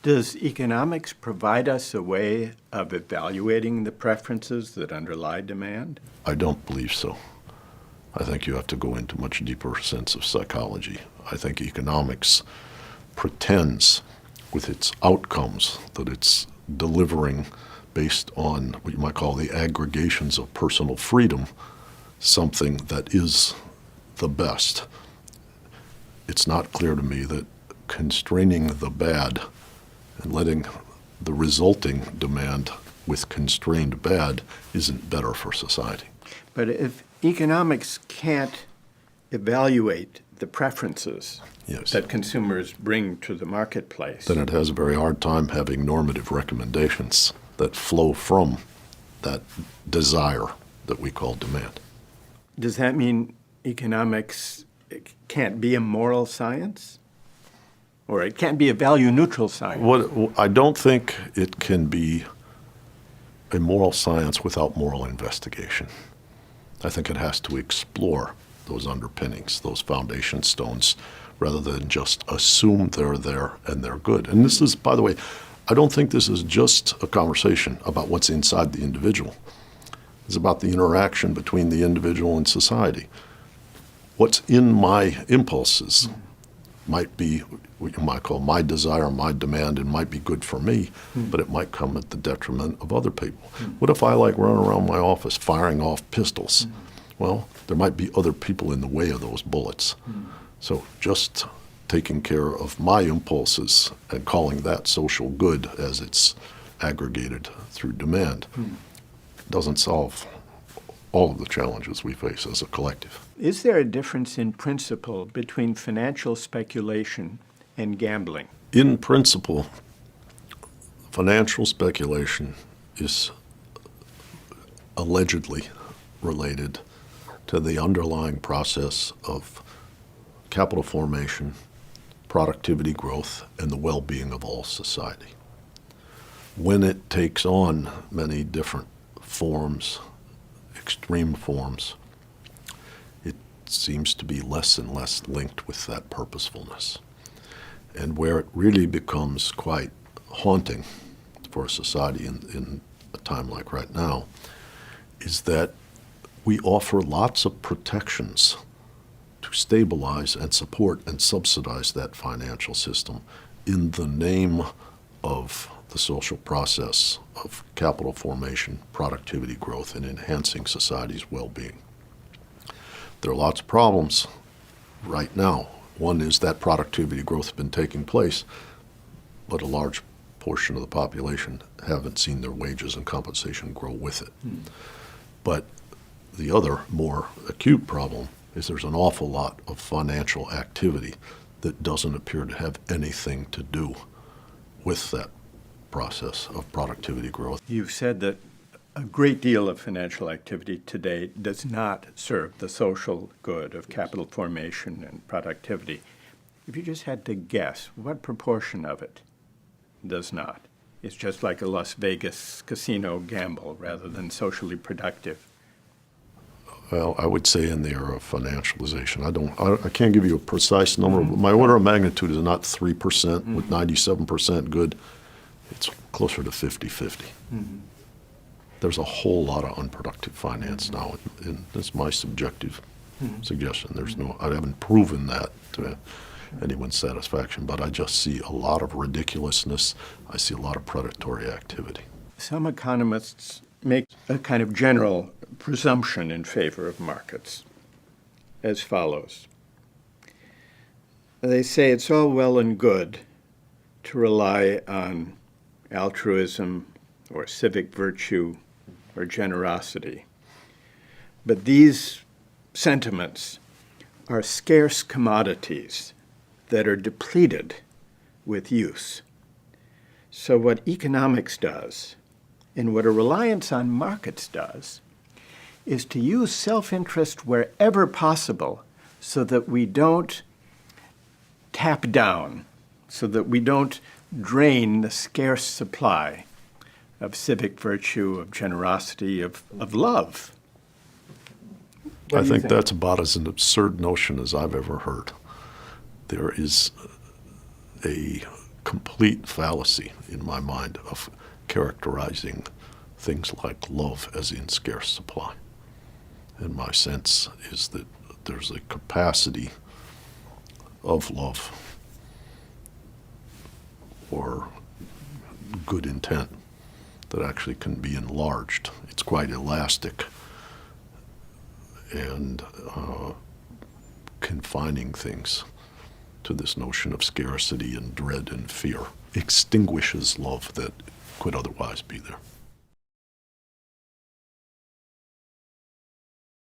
Does economics provide us a way of evaluating the preferences that underlie demand? I don't believe so. I think you have to go into much deeper sense of psychology. I think economics pretends with its outcomes that it's delivering based on what you might call the aggregations of personal freedom, something that is the best. It's not clear to me that constraining the bad and letting the resulting demand with constrained bad isn't better for society. But if economics can't evaluate the preferences that consumers bring to the marketplace, then it has a very hard time having normative recommendations that flow from that desire that we call demand. Does that mean economics can't be a moral science? Or it can't be a value-neutral science? I don't think it can be a moral science without moral investigation. I think it has to explore those underpinnings, those foundation stones, rather than just assume they're there and they're good. And this is, by the way, I don't think this is just a conversation about what's inside the individual. It's about the interaction between the individual and society. What's in my impulses might be what you might call my desire, my demand, and might be good for me, but it might come at the detriment of other people. What if I like running around my office firing off pistols? Well, there might be other people in the way of those bullets. So just taking care of my impulses and calling that social good as it's aggregated through demand doesn't solve all of the challenges we face as a collective. Is there a difference in principle between financial speculation and gambling? In principle, financial speculation is allegedly related to the underlying process of capital formation, productivity growth, and the well-being of all society. When it takes on many different forms, extreme forms, it seems to be less and less linked with that purposefulness. And where it really becomes quite haunting for a society in a time like right now is that we offer lots of protections to stabilize and support and subsidize that financial system in the name of the social process of capital formation, productivity growth, and enhancing society's well-being. There are lots of problems right now. One is that productivity growth has been taking place, but a large portion of the population haven't seen their wages and compensation grow with it. But the other, more acute problem is there's an awful lot of financial activity that doesn't appear to have anything to do with that process of productivity growth. You've said that a great deal of financial activity today does not serve the social good of capital formation and productivity. If you just had to guess, what proportion of it does not? It's just like a Las Vegas casino gamble rather than socially productive. Well, I would say in the era of financialization. I can't give you a precise number. My order of magnitude is not 3% with 97% good. It's closer to 50-50. There's a whole lot of unproductive finance now, and that's my subjective suggestion. I haven't proven that to anyone's satisfaction, but I just see a lot of ridiculousness. I see a lot of predatory activity. Some economists make a kind of general presumption in favor of markets as follows. They say it's all well and good to rely on altruism or civic virtue or generosity, but these sentiments are scarce commodities that are depleted with use. So what economics does, and what a reliance on markets does, is to use self-interest wherever possible so that we don't tap down, so that we don't drain the scarce supply of civic virtue, of generosity, of love. I think that's about as an absurd notion as I've ever heard. There is a complete fallacy in my mind of characterizing things like love as in scarce supply. And my sense is that there's a capacity of love or good intent that actually can be enlarged. It's quite elastic, and confining things to this notion of scarcity and dread and fear extinguishes love that could otherwise be there.